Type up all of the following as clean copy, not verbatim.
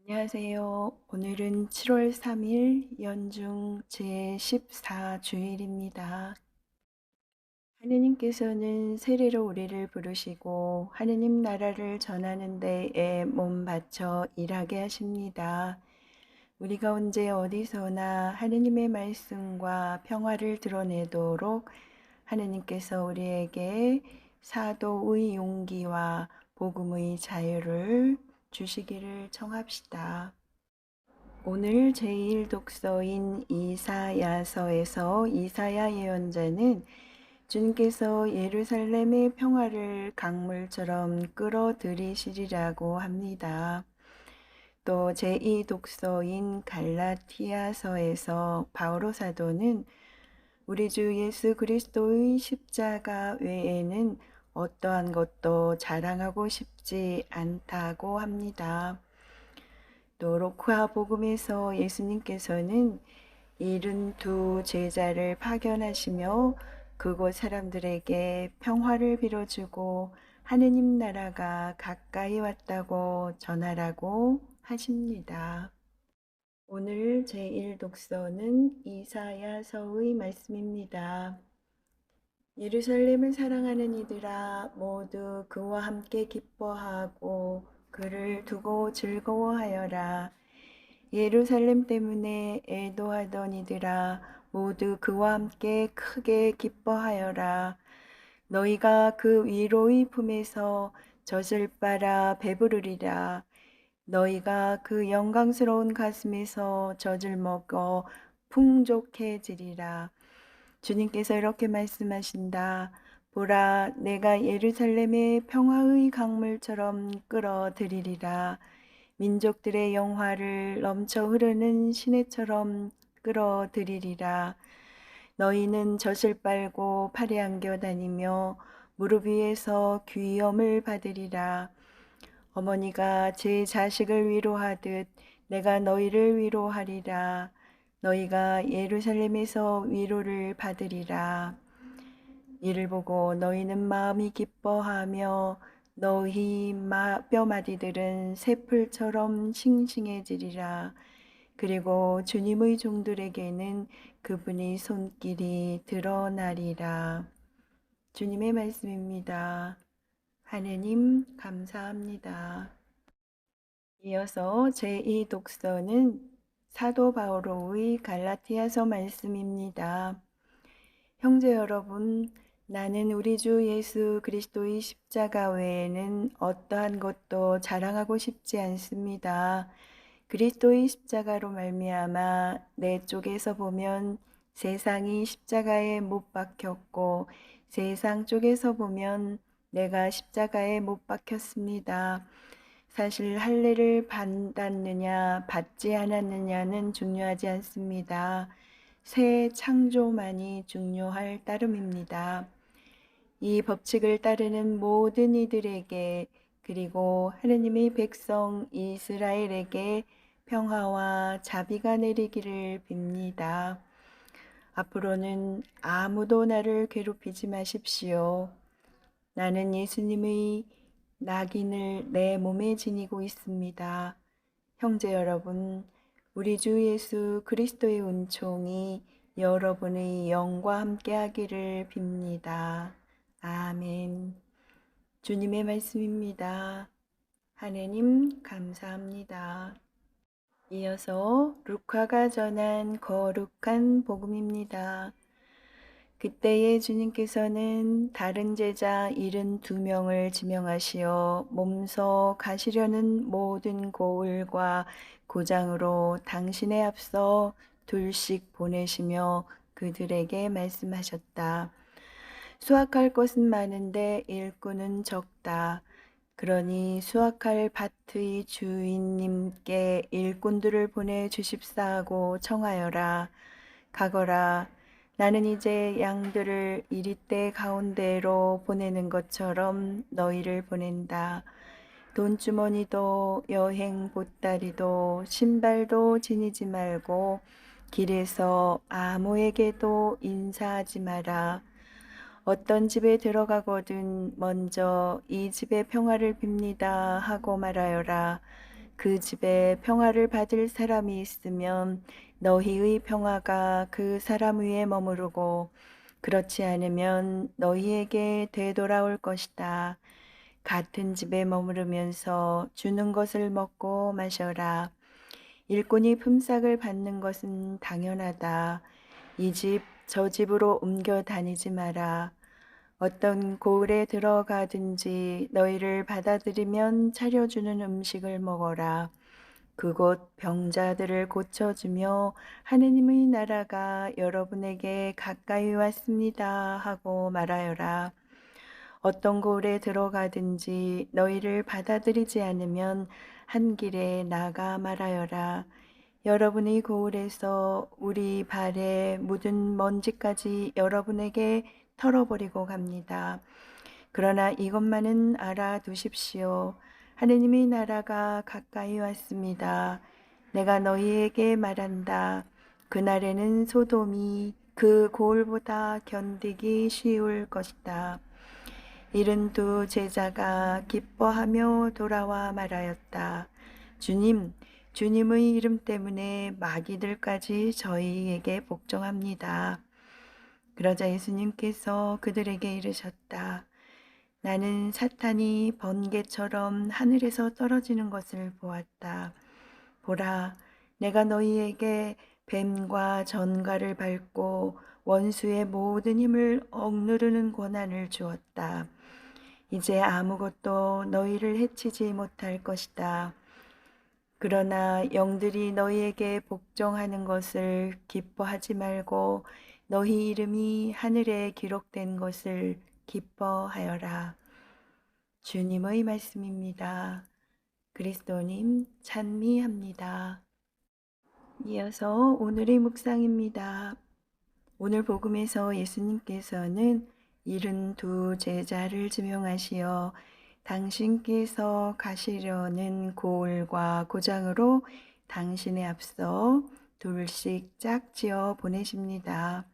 안녕하세요. 오늘은 7월 3일 연중 제14주일입니다. 하느님께서는 세례로 우리를 부르시고 하느님 나라를 전하는 데에 몸 바쳐 일하게 하십니다. 우리가 언제 어디서나 하느님의 말씀과 평화를 드러내도록 하느님께서 우리에게 사도의 용기와 복음의 자유를 주시기를 청합시다. 오늘 제1 독서인 이사야서에서 이사야 예언자는 주님께서 예루살렘의 평화를 강물처럼 끌어들이시리라고 합니다. 또 제2 독서인 갈라티아서에서 바오로 사도는 우리 주 예수 그리스도의 십자가 외에는 어떠한 것도 자랑하고 싶지 않다고 합니다. 또 로크와 복음에서 예수님께서는 72 제자를 파견하시며 그곳 사람들에게 평화를 빌어주고 하느님 나라가 가까이 왔다고 전하라고 하십니다. 오늘 제1 독서는 이사야서의 말씀입니다. 예루살렘을 사랑하는 이들아 모두 그와 함께 기뻐하고 그를 두고 즐거워하여라. 예루살렘 때문에 애도하던 이들아 모두 그와 함께 크게 기뻐하여라. 너희가 그 위로의 품에서 젖을 빨아 배부르리라. 너희가 그 영광스러운 가슴에서 젖을 먹어 풍족해지리라. 주님께서 이렇게 말씀하신다. 보라, 내가 예루살렘의 평화의 강물처럼 끌어들이리라. 민족들의 영화를 넘쳐 흐르는 시내처럼 끌어들이리라. 너희는 젖을 빨고 팔에 안겨 다니며 무릎 위에서 귀염을 받으리라. 어머니가 제 자식을 위로하듯 내가 너희를 위로하리라. 너희가 예루살렘에서 위로를 받으리라. 이를 보고 너희는 마음이 기뻐하며 너희 뼈마디들은 새풀처럼 싱싱해지리라. 그리고 주님의 종들에게는 그분의 손길이 드러나리라. 주님의 말씀입니다. 하느님 감사합니다. 이어서 제2 독서는 사도 바오로의 갈라티아서 말씀입니다. 형제 여러분, 나는 우리 주 예수 그리스도의 십자가 외에는 어떠한 것도 자랑하고 싶지 않습니다. 그리스도의 십자가로 말미암아 내 쪽에서 보면 세상이 십자가에 못 박혔고 세상 쪽에서 보면 내가 십자가에 못 박혔습니다. 사실 할례를 받았느냐 받지 않았느냐는 중요하지 않습니다. 새 창조만이 중요할 따름입니다. 이 법칙을 따르는 모든 이들에게 그리고 하느님의 백성 이스라엘에게 평화와 자비가 내리기를 빕니다. 앞으로는 아무도 나를 괴롭히지 마십시오. 나는 예수님의 낙인을 내 몸에 지니고 있습니다. 형제 여러분, 우리 주 예수 그리스도의 은총이 여러분의 영과 함께 하기를 빕니다. 아멘. 주님의 말씀입니다. 하느님 감사합니다. 이어서 루카가 전한 거룩한 복음입니다. 그때에 주님께서는 다른 제자 72명을 지명하시어 몸소 가시려는 모든 고을과 고장으로 당신의 앞서 둘씩 보내시며 그들에게 말씀하셨다. 수확할 것은 많은데 일꾼은 적다. 그러니 수확할 밭의 주인님께 일꾼들을 보내주십사 하고 청하여라. 가거라. 나는 이제 양들을 이리떼 가운데로 보내는 것처럼 너희를 보낸다. 돈주머니도 여행 보따리도 신발도 지니지 말고 길에서 아무에게도 인사하지 마라. 어떤 집에 들어가거든 먼저 이 집의 평화를 빕니다 하고 말하여라. 그 집에 평화를 받을 사람이 있으면 너희의 평화가 그 사람 위에 머무르고 그렇지 않으면 너희에게 되돌아올 것이다. 같은 집에 머무르면서 주는 것을 먹고 마셔라. 일꾼이 품삯을 받는 것은 당연하다. 이 집, 저 집으로 옮겨 다니지 마라. 어떤 고을에 들어가든지 너희를 받아들이면 차려주는 음식을 먹어라. 그곳 병자들을 고쳐주며 하느님의 나라가 여러분에게 가까이 왔습니다 하고 말하여라. 어떤 고을에 들어가든지 너희를 받아들이지 않으면 한 길에 나가 말하여라. 여러분의 고을에서 우리 발에 묻은 먼지까지 여러분에게 털어버리고 갑니다. 그러나 이것만은 알아두십시오. 하느님의 나라가 가까이 왔습니다. 내가 너희에게 말한다. 그날에는 소돔이 그 고을보다 견디기 쉬울 것이다. 72 제자가 기뻐하며 돌아와 말하였다. 주님, 주님의 이름 때문에 마귀들까지 저희에게 복종합니다. 그러자 예수님께서 그들에게 이르셨다. 나는 사탄이 번개처럼 하늘에서 떨어지는 것을 보았다. 보라, 내가 너희에게 뱀과 전갈을 밟고 원수의 모든 힘을 억누르는 권한을 주었다. 이제 아무것도 너희를 해치지 못할 것이다. 그러나 영들이 너희에게 복종하는 것을 기뻐하지 말고 너희 이름이 하늘에 기록된 것을 기뻐하여라. 주님의 말씀입니다. 그리스도님 찬미합니다. 이어서 오늘의 묵상입니다. 오늘 복음에서 예수님께서는 72 제자를 지명하시어 당신께서 가시려는 고을과 고장으로 당신에 앞서 둘씩 짝지어 보내십니다.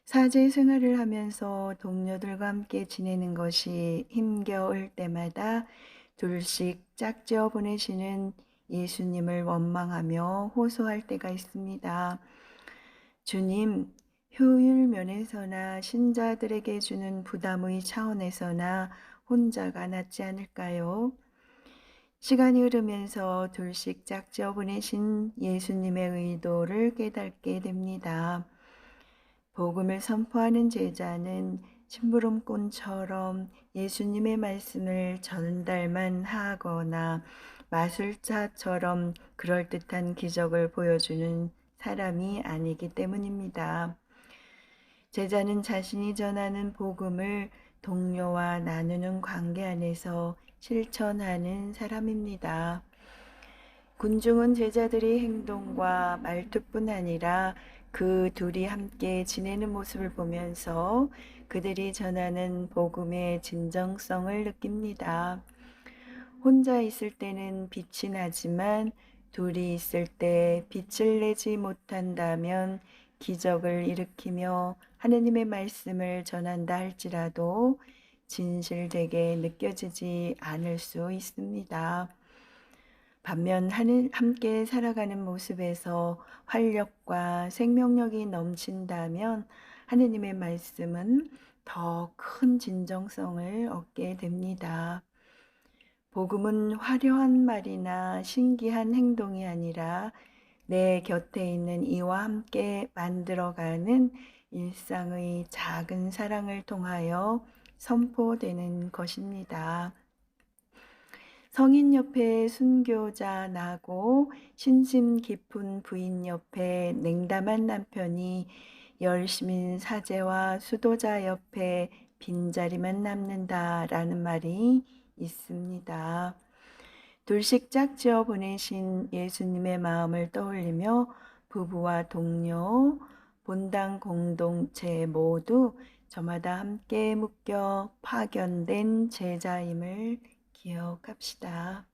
사제 생활을 하면서 동료들과 함께 지내는 것이 힘겨울 때마다 둘씩 짝지어 보내시는 예수님을 원망하며 호소할 때가 있습니다. 주님, 효율 면에서나 신자들에게 주는 부담의 차원에서나 혼자가 낫지 않을까요? 시간이 흐르면서 둘씩 짝지어 보내신 예수님의 의도를 깨닫게 됩니다. 복음을 선포하는 제자는 심부름꾼처럼 예수님의 말씀을 전달만 하거나 마술사처럼 그럴듯한 기적을 보여주는 사람이 아니기 때문입니다. 제자는 자신이 전하는 복음을 동료와 나누는 관계 안에서 실천하는 사람입니다. 군중은 제자들의 행동과 말투뿐 아니라 그 둘이 함께 지내는 모습을 보면서 그들이 전하는 복음의 진정성을 느낍니다. 혼자 있을 때는 빛이 나지만 둘이 있을 때 빛을 내지 못한다면 기적을 일으키며 하느님의 말씀을 전한다 할지라도 진실되게 느껴지지 않을 수 있습니다. 반면 함께 살아가는 모습에서 활력과 생명력이 넘친다면 하느님의 말씀은 더 큰 진정성을 얻게 됩니다. 복음은 화려한 말이나 신기한 행동이 아니라 내 곁에 있는 이와 함께 만들어가는 일상의 작은 사랑을 통하여 선포되는 것입니다. 성인 옆에 순교자 나고 신심 깊은 부인 옆에 냉담한 남편이 열심인 사제와 수도자 옆에 빈자리만 남는다라는 말이 있습니다. 둘씩 짝지어 보내신 예수님의 마음을 떠올리며 부부와 동료, 본당 공동체 모두 저마다 함께 묶여 파견된 제자임을 기억합시다.